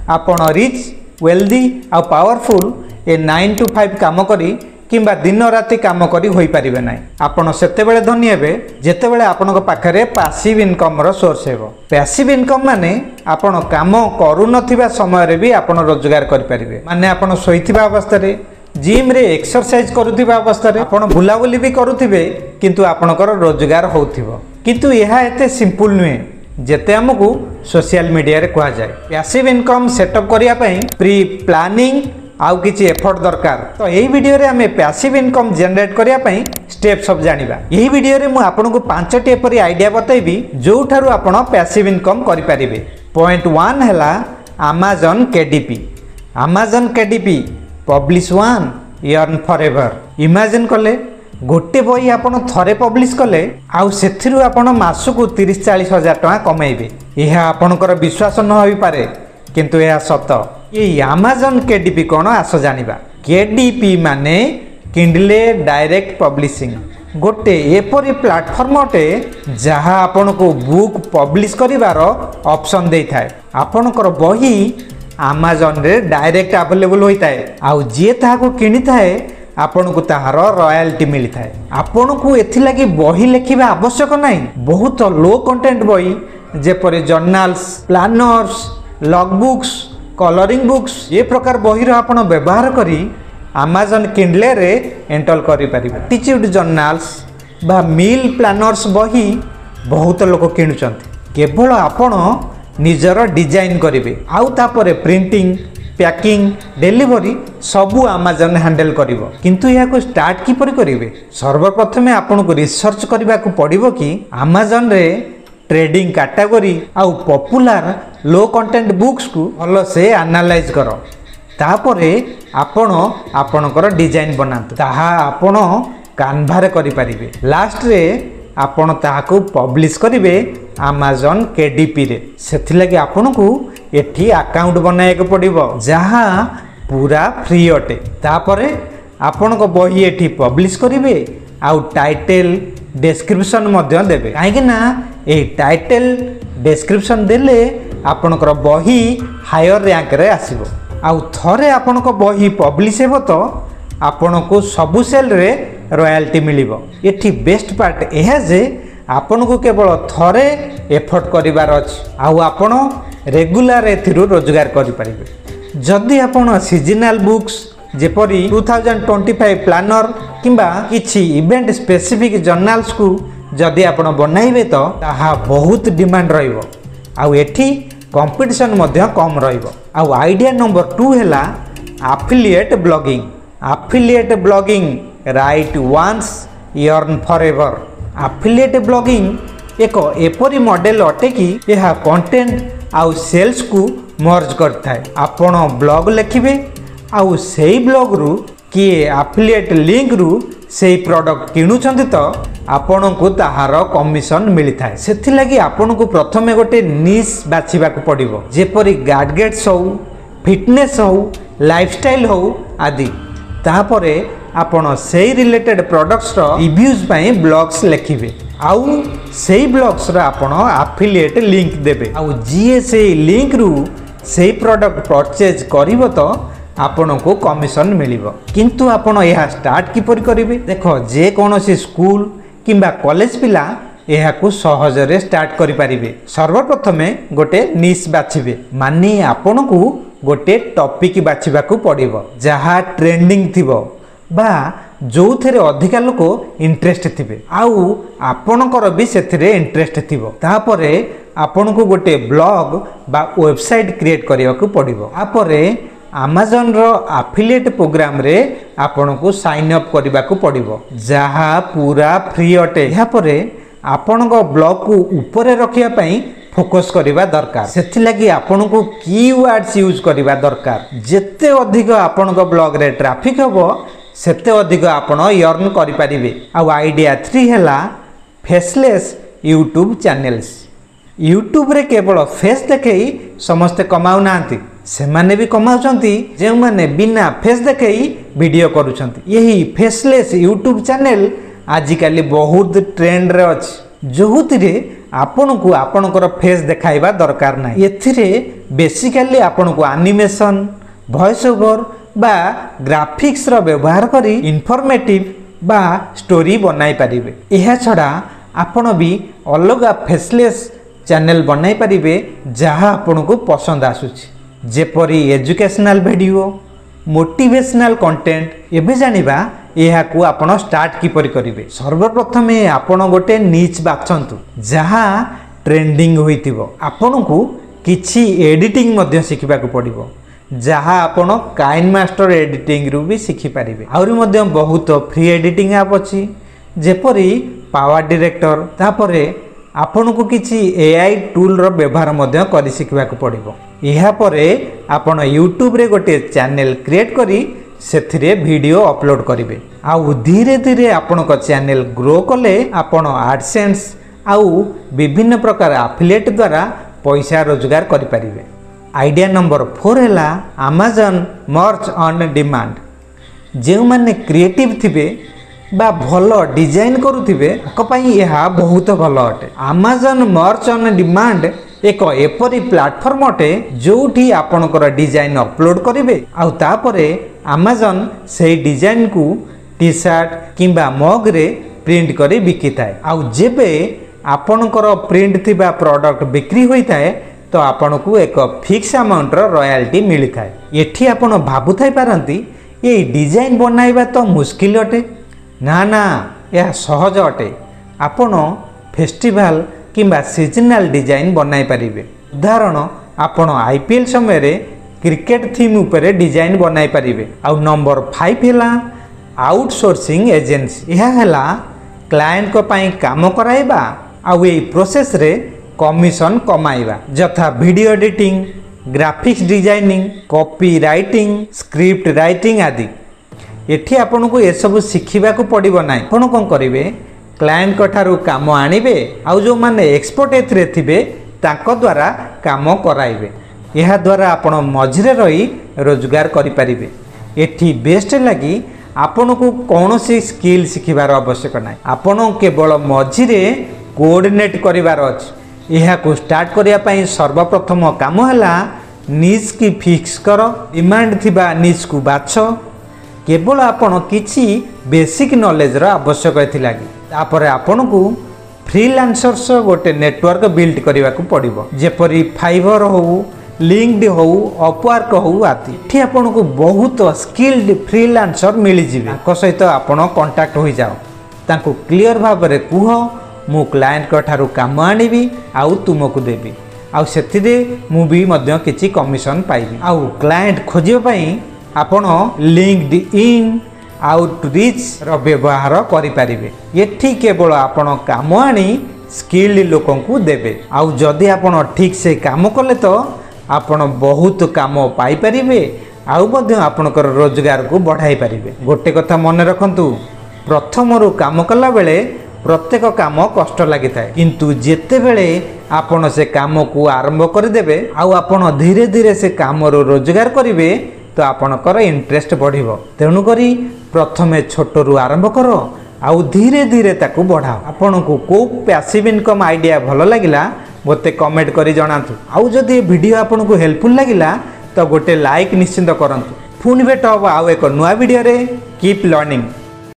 आपण rich wealthy आ powerful ए 9 to 5 काम करी किंबा दिन राति काम करी होई परिबे नाही। आपण सेतेबेले धनी हेबे जेतेबेले आपनक पाखरे पैसिव इनकम रो सोर्स हेबो। पैसिव इनकम माने आपण काम करू नथिबा समय रे भी आपण रोजगार करि परिबे। माने आपण सोइथिबा अवस्था रे जिम रे एक्सरसाइज करूथिबा अवस्था रे आपण बुलाबुली भी करूथिबे किंतु आपनकर रोजगार होउथिबो। किंतु यहा एते सिंपल नुहे जेते हमकु सोशल मीडिया रे कहा जाय। पैसिव इनकम सेटअप करिया पई प्री प्लानिंग आउ किछि एफर्ट दरकार। तो यही वीडियो रे हमें पैसिव इनकम जनरेट करिया पई स्टेप सब जानिबा। यही वीडियो रे मु आपनको 5टी एपरी आइडिया बतैबी जो ठारू आपण पैसिव इनकम करि परिबे। पॉइंट 1 हैला Amazon KDP। Amazon KDP publish one earn forever. Imagine कले गोटे बही आपण थरे पब्लिश कले आउ सेथिरु आपण मासकु 30-40 हजार टका कमाइबे। यह आपणकर विश्वास न होई पारे किंतु यह सत। ये Amazon KDP कोन आस जानिबा। KDP माने किंडले डायरेक्ट पब्लिशिंग गोटे एपरी प्लेटफॉर्म अटे जहाँ आपण को बुक पब्लिश करिवार ऑप्शन देई थाए। आपणकर बही Amazon रे डायरेक्ट अवेलेबल होई थाए आउ जे ताहाको किनि थाए आपण को ताहार रॉयल्टी मिली थाए। आपण को एथि लागि बही लेखिबा आवश्यक नाही। बहुत लो कंटेंट बही जेपरि जर्नल्स प्लानर्स लॉगबुक्स कलरिंग बुक्स ये प्रकार बही आपण व्यवहार करी Amazon Kindle रे एंटर करि परिबे। एटीट्यूड जर्नल्स बा मील प्लानर्स बही बहुत लोक किणुचंती। केवल आपण निजर डिजाइन करिवे आउ तापरे प्रिंटिंग पैकिंग डिलीवरी सबू Amazon हैंडल करिवो। किंतु या को स्टार्ट किपरि करिवे सर्वप्रथमे आपण को रिसर्च करबा को पड़िबो कि Amazon रे ट्रेडिंग कैटेगरी आउ पॉपुलर लो कंटेंट बुक्स को भलो से एनालाइज करो। तापरे आपण आपणकर डिजाइन बनातु ताहा आपण कानभा रे करि परिबे। लास्ट रे आपण ताहाको पब्लिश करिवे Amazon KDP रे। सेथि लागि आपण को एठी अकाउंट बनाए को पड़िबो जहां पूरा फ्री अटे। तापरे आपण को बही एठी पब्लिश करिवे आउ टाइटल डिस्क्रिप्शन मध्य देबे। काहे ना ए टाइटल डिस्क्रिप्शन देले आपणकर बही हायर रैंक रे आसीबो। आउ थरे आपणको बही पब्लिश हेबो तो आपणको सबु सेल रे रॉयल्टी मिलिबो। एठी बेस्ट पार्ट एहा जे आपणको केवल थरे एफर्ट करिवार अछि आउ आपण रेगुलर एथिरु रोजगार करि परिबे। जदि आपण सीजनल बुक्स जेपरि 2025 प्लानर किंबा किछि इवेंट स्पेसिफिक जर्नल्स को जदि आपण बनाइबे तो ताहा बहुत डिमांड रहिबो आउ एठी कंपटीशन मध्य कम रहिबो। आउ आइडिया नंबर 2 हैला affiliate blogging. Affiliate blogging right once earn forever. Affiliate blogging एक एपरी मॉडल अटे कि यह कंटेंट आउ सेल्स को मर्ज करथाय। आपण ब्लॉग लिखिबे आउ सेही ब्लॉग रु किए एफिलिएट लिंक रु सेही प्रोडक्ट किणुचंती तो आपण को ताहार कमिशन मिली थाए। सेथि लागि आपण को प्रथमे गोटे निश बाछिबा को पड़िबो जेपरि गैजेट्स हो फिटनेस हो लाइफस्टाइल हो आदि। तापरे आपण सेही रिलेटेड प्रोडक्ट्स रो रिव्यूज पई ब्लॉग्स लिखिबे आउ सेही ब्लॉग्स रो आपण एफिलिएट लिंक देबे आउ जीए सेही लिंक रु सेही प्रोडक्ट परचेज करिवो तो आपण को कमिशन मिलिबो। किंतु आपण यह स्टार्ट किपरि करिवे देखो जे कोनोसी स्कूल किंबा कॉलेज पिला यह को सहज रे स्टार्ट करि परिबे। सर्वप्रथमे गोटे निश बाछिबे माने आपण को गोटे टॉपिक बाछिबा को पड़िबो जहा ट्रेंडिंग थिबो बा जो थेरे अधिका लोक इंटरेस्ट थिबे आउ आपणकर भी सेथिरे इंटरेस्ट थिबो। तापरे आपण को गोटे ब्लॉग बा वेबसाइट क्रिएट करिया को पड़िबो। तापरे Amazon रो एफिलिएट प्रोग्राम रे आपण को साइन अप करबा को पड़िबो जहा पूरा फ्री अटे। या परे आपण को ब्लॉग को ऊपर रखिया पई फोकस करबा दरकार। सेथि लागि आपण को कीवर्ड्स यूज करबा दरकार। जेते अधिक आपण को ब्लॉग रे ट्रैफिक हबो सेते अधिक आपण अर्न करि परिबे। आ आइडिया 3 हैला फेसलेस यूट्यूब चैनल्स। यूट्यूब रे केवल फेस देखई समस्त कमाउ नांती से माने भी कमाउछंती जे माने बिना फेस देखई वीडियो करूछंती। यही फेसलेस यूट्यूब चैनल आजिकाली बहुत ट्रेंड रे अछि जोहुतिरे आपणको आपणकर फेस देखाइबा दरकार ना। एथिरे बेसिकली आपणको एनिमेशन वॉइस ओवर बा ग्राफिक्स रो व्यवहार करी इनफॉर्मेटिव बा स्टोरी बनाई पारिबे। एहा छडा आपण भी अलग फेसलेस चैनल बनाई पारिबे जहाँ आपणको पसंद आसुछि, जेपरी एजुकेशनल वीडियो मोटिवेशनल कंटेंट। एबे जानिबा एहाकू आपण स्टार्ट किपरि करिवे। सर्वप्रथम आपण गोटे नीच बाछंतु जहाँ ट्रेंडिंग होइतिबो। आपणको किछि एडिटिंग मध्य शिखिबा को पड़िबो जहाँ आपण काइन मास्टर एडिटिंग रु भी शिखि पारिबे। आउरी मध्य बहुत फ्री एडिटिंग ऐप अछि जेपरी पावर डायरेक्टर। तापरे आपणको किछि एआई टूल रो व्यवहार मध्य करि शिखिबा को पड़िबो। एहा परे आपण यूट्यूब रे गोटे चैनल क्रिएट करी सेथिरे वीडियो अपलोड करिवे। आउ धीरे धीरे आपणको चैनल ग्रो कले आपण एडसेंस आउ विभिन्न प्रकार एफिलिएट द्वारा पैसा रोजगार करि पारिबे। आइडिया नंबर 4 है Amazon मर्च ऑन डिमांड। जो माने क्रिएटिव थिबे बा भलो डिजाइन करुथिबे पई यह बहुत भलो अटे। Amazon मर्च ऑन डिमांड एक एपरी प्लेटफॉर्म अटे जोठी आपणकर डिजाइन अपलोड करिवे आउ तापरे Amazon से डिजाइन को टी शर्ट किंबा मग रे प्रिंट करी बिकी थाए। आउ जेबे आपणकर प्रिंट थिबा प्रोडक्ट बिक्री होई थाए तो आपण को एक फिक्स अमाउंट रॉयल्टी मिली थाए। एठी आपण भाबु थाई पारंती ये डिजाइन बनाइबा तो मुश्किल अटे। ना ना यह सहज अटे। आपण फेस्टिवल किंबा सीजनल डिजाइन बनाई पारिबे। उदाहरण आपण आईपीएल समय रे क्रिकेट थीम उपरे डिजाइन बनाई पारिबे। आउ नंबर 5 हैला आउटसोर्सिंग एजेंसी। यह हैला क्लाइंट को पई काम कराइबा आउ ए प्रोसेस रे कमिशन कमाइबा जथा video editing graphics designing copy writing script writing आदि। एठी आपन को ए सब शिखिबा को पड़िबो नै। आपण कोन करिवे क्लाइंट को ठारू काम आनिबे आउ जो माने एक्सपर्ट एथरे थिबे ताको द्वारा काम कराइबे। एहा द्वारा आपण मझिरे रही रोजगार करि परिबे। एठी बेस्ट लागि आपण को कोनोसी स्किल शिखिबार आवश्यक नै। आपण केवल मझिरे कोऑर्डिनेट करिवार अछि। यह को स्टार्ट करिया पई सर्वप्रथम काम हैला निज की फिक्स कर डिमांड थिबा निज को बाछ। केवल आपण किछि बेसिक नॉलेज रा आवश्यक एथि लागि। तापरे आपण को फ्रीलांसर्स गोटे नेटवर्क बिल्ड करिवा को पड़िबो जेपरी फाइवर हो लिंक्ड हो अपवर्क हो आदि। एठी आपण को बहुत स्किल्ड फ्रीलांसर मिली जिवे। ताको सहित आपण कांटेक्ट होई जाओ ताको क्लियर भाव रे कुह मु क्लाइंट को ठारू काम आनिबी आउ तुमको देबी आउ सेथिरे मु भी मध्य किछि कमिशन पाइबी। आउ क्लाइंट खोजिबा पई आपण लिंक्ड इन आउटरीच रो व्यवहार करि पारिबे। एठी केवल आपण काम आनी स्किल्ड लोकन को देबे। आउ जदि आपण ठीक से काम कले तो आपण बहुत काम पाई पारिबे आउ मध्य आपणकर रोजगार को बढ़ाई पारिबे। गोटे कथा मन रखंतु प्रथम रु काम कला बेले प्रत्येक काम कष्ट लगी थाए किंतु जेते बेले आपण से काम को आरंभ कर देबे आउ आपण धीरे धीरे से काम रो रोजगार करिवे तो आपणकर इंटरेस्ट बढ़िबो। तेणु करी प्रथमे छोट रु आरंभ करो आउ धीरे धीरे ताकू बढ़ाओ। आपण को को पैसिव इनकम आइडिया भलो लागिला मते कमेंट करी जणातु। आउ जदि वीडियो आपण को हेल्पफुल लागिला तो गोटे लाइक निश्चिंत करंतु। पुणी भेट हबो आउ एक नुआ वीडियो रे। Keep learning.